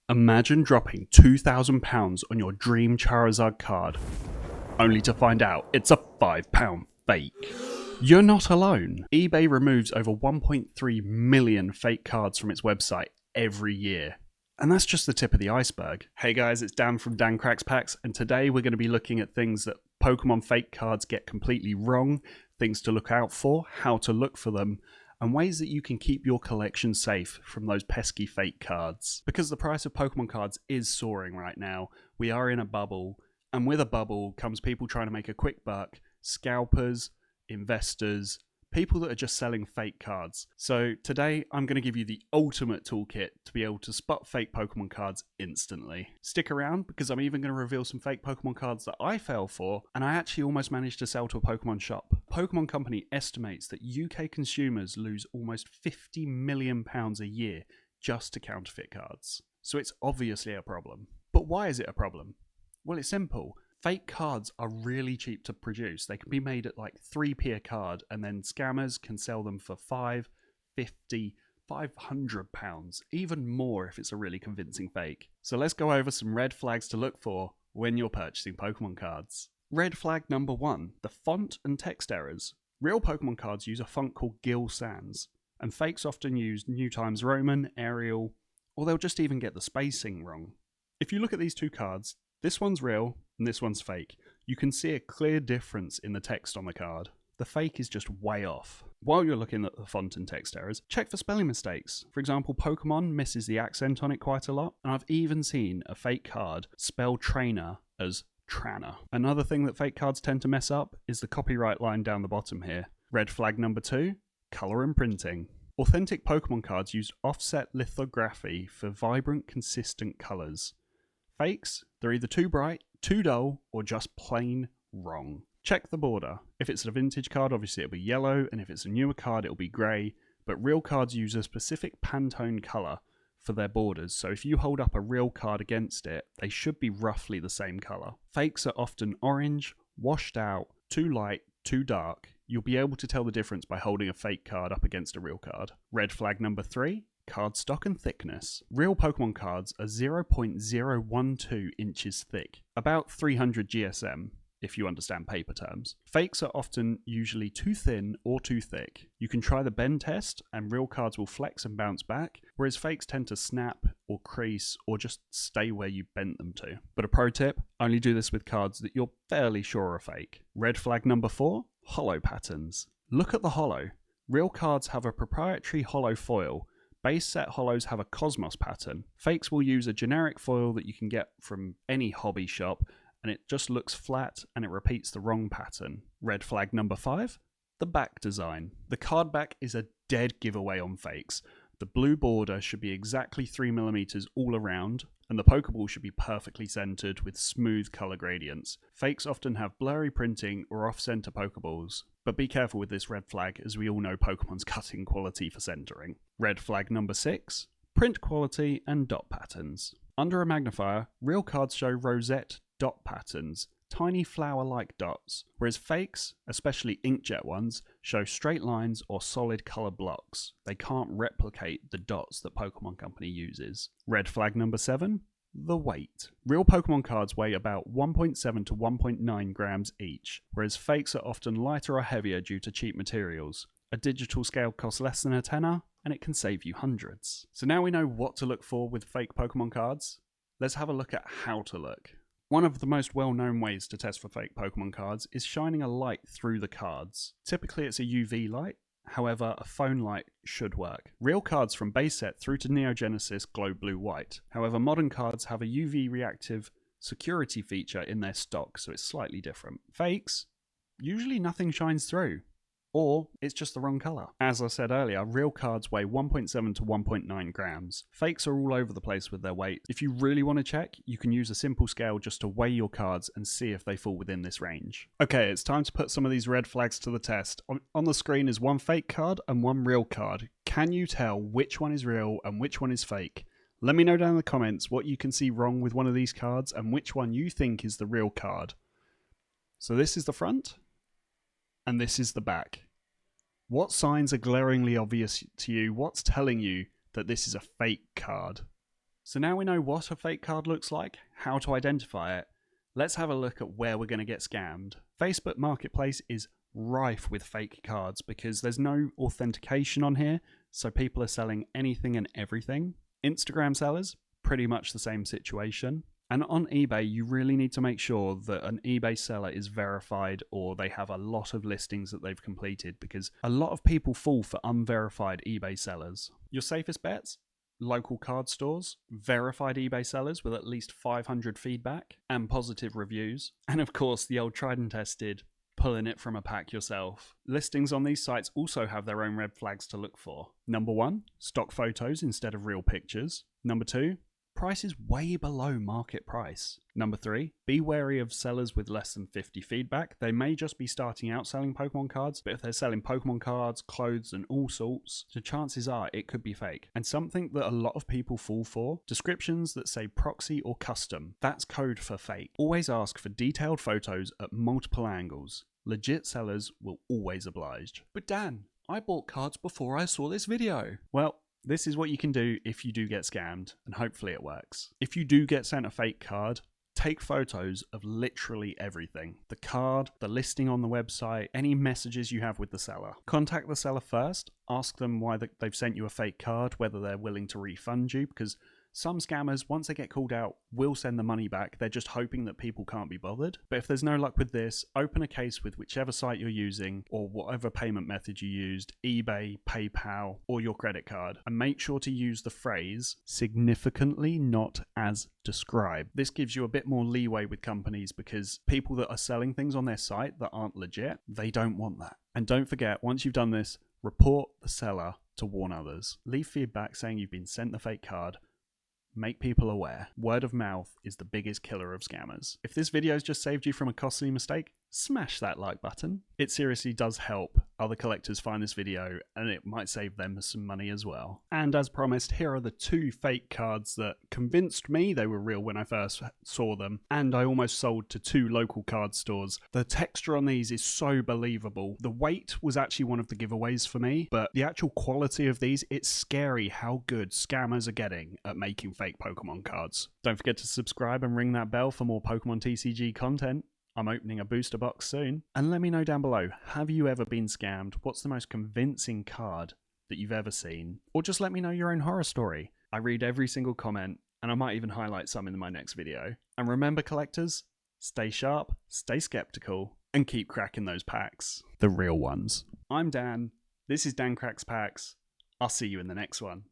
Imagine dropping £2,000 on your dream Charizard card, only to find out it's a £5 fake. You're not alone. eBay removes over 1.3 million fake cards from its website every year. And that's just the tip of the iceberg. Hey guys, it's Dan from Dan Cracks Packs, and today we're going to be looking at things that Pokemon fake cards get completely wrong, things to look out for, how to look for them, and ways that you can keep your collection safe from those pesky fake cards. Because the price of Pokemon cards is soaring right now, we are in a bubble, and with a bubble comes people trying to make a quick buck, scalpers, investors, people that are just selling fake cards. So today I'm going to give you the ultimate toolkit to be able to spot fake Pokemon cards instantly. Stick around because I'm even going to reveal some fake Pokemon cards that I fell for and I actually almost managed to sell to a Pokemon shop. Pokemon Company estimates that UK consumers lose almost £50 million a year just to counterfeit cards. So it's obviously a problem. But why is it a problem? Well, it's simple. Fake cards are really cheap to produce. They can be made at like 3p a card, and then scammers can sell them for £5, £50, £500, even more if it's a really convincing fake. So let's go over some red flags to look for when you're purchasing Pokemon cards. Red flag number 1, the font and text errors. Real Pokemon cards use a font called Gill Sans, and fakes often use New Times Roman, Arial, or they'll just even get the spacing wrong. If you look at these two cards, this one's real and this one's fake. You can see a clear difference in the text on the card. The fake is just way off. While you're looking at the font and text errors, check for spelling mistakes. For example, Pokemon misses the accent on it quite a lot, and I've even seen a fake card spell trainer as Tranner. Another thing that fake cards tend to mess up is the copyright line down the bottom here. Red flag number 2, colour and printing. Authentic Pokemon cards use offset lithography for vibrant, consistent colours. Fakes, they're either too bright, too dull, or just plain wrong. Check the border. If it's a vintage card, obviously it'll be yellow, and if it's a newer card, it'll be grey, but real cards use a specific Pantone colour for their borders, so if you hold up a real card against it, they should be roughly the same colour. Fakes are often orange, washed out, too light, too dark. You'll be able to tell the difference by holding a fake card up against a real card. Red flag number 3, cardstock and thickness. Real Pokemon cards are 0.012 inches thick, about 300 GSM, if you understand paper terms. Fakes are often usually too thin or too thick. You can try the bend test and real cards will flex and bounce back, whereas fakes tend to snap or crease or just stay where you bent them to. But a pro tip, only do this with cards that you're fairly sure are fake. Red flag number 4, holo patterns. Look at the holo. Real cards have a proprietary holo foil. Base set holos have a Cosmos pattern. Fakes will use a generic foil that you can get from any hobby shop, and it just looks flat and it repeats the wrong pattern. Red flag number 5, the back design. The card back is a dead giveaway on fakes. The blue border should be exactly 3mm all around, and the Pokeball should be perfectly centered with smooth color gradients. Fakes often have blurry printing or off-center Pokeballs, but be careful with this red flag as we all know Pokemon's cutting quality for centering. Red flag number 6, print quality and dot patterns. Under a magnifier, real cards show rosette dot patterns, tiny flower-like dots, whereas fakes, especially inkjet ones, show straight lines or solid color blocks. They can't replicate the dots that Pokemon Company uses. Red flag number 7, the weight. Real Pokemon cards weigh about 1.7 to 1.9 grams each, whereas fakes are often lighter or heavier due to cheap materials. A digital scale costs less than a tenner, and it can save you hundreds. So now we know what to look for with fake Pokemon cards, let's have a look at how to look. One of the most well-known ways to test for fake Pokemon cards is shining a light through the cards. Typically it's a UV light, however a phone light should work. Real cards from base set through to Neo Genesis glow blue-white. However, modern cards have a UV reactive security feature in their stock, so it's slightly different. Fakes, usually nothing shines through. Or it's just the wrong colour. As I said earlier, real cards weigh 1.7 to 1.9 grams. Fakes are all over the place with their weight. If you really want to check, you can use a simple scale just to weigh your cards and see if they fall within this range. Okay, it's time to put some of these red flags to the test. On the screen is one fake card and one real card. Can you tell which one is real and which one is fake? Let me know down in the comments what you can see wrong with one of these cards and which one you think is the real card. So this is the front, and this is the back. What signs are glaringly obvious to you? What's telling you that this is a fake card? So now we know what a fake card looks like, how to identify it, let's have a look at where we're going to get scammed. Facebook Marketplace is rife with fake cards because there's no authentication on here, so people are selling anything and everything. Instagram sellers, pretty much the same situation. And on eBay, you really need to make sure that an eBay seller is verified or they have a lot of listings that they've completed, because a lot of people fall for unverified eBay sellers. Your safest bets? Local card stores, verified eBay sellers with at least 500 feedback and positive reviews, and of course the old tried and tested, pulling it from a pack yourself. Listings on these sites also have their own red flags to look for. Number 1, stock photos instead of real pictures. Number 2, price is way below market price. Number 3, be wary of sellers with less than 50 feedback. They may just be starting out selling Pokemon cards, but if they're selling Pokemon cards, clothes, and all sorts, the chances are it could be fake. And something that a lot of people fall for, descriptions that say proxy or custom. That's code for fake. Always ask for detailed photos at multiple angles. Legit sellers will always oblige. But Dan, I bought cards before I saw this video. Well, this is what you can do if you do get scammed, and hopefully it works. If you do get sent a fake card, take photos of literally everything. The card, the listing on the website, any messages you have with the seller. Contact the seller first, ask them why they've sent you a fake card, whether they're willing to refund you, because some scammers, once they get called out, will send the money back. They're just hoping that people can't be bothered. But if there's no luck with this, open a case with whichever site you're using or whatever payment method you used, eBay, PayPal, or your credit card, and make sure to use the phrase significantly not as described. This gives you a bit more leeway with companies, because people that are selling things on their site that aren't legit, they don't want that. And don't forget, once you've done this, report the seller to warn others. Leave feedback saying you've been sent the fake card. Make people aware. Word of mouth is the biggest killer of scammers. If this video has just saved you from a costly mistake, smash that like button. It seriously does help other collectors find this video, and it might save them some money as well. And as promised, here are the 2 fake cards that convinced me they were real when I first saw them, and I almost sold to 2 local card stores. The texture on these is so believable. The weight was actually one of the giveaways for me, but the actual quality of these, it's scary how good scammers are getting at making fake Pokemon cards. Don't forget to subscribe and ring that bell for more Pokemon TCG content. I'm opening a booster box soon. And let me know down below, have you ever been scammed? What's the most convincing card that you've ever seen? Or just let me know your own horror story. I read every single comment, and I might even highlight some in my next video. And remember, collectors, stay sharp, stay skeptical, and keep cracking those packs. The real ones. I'm Dan. This is Dan Cracks Packs. I'll see you in the next one.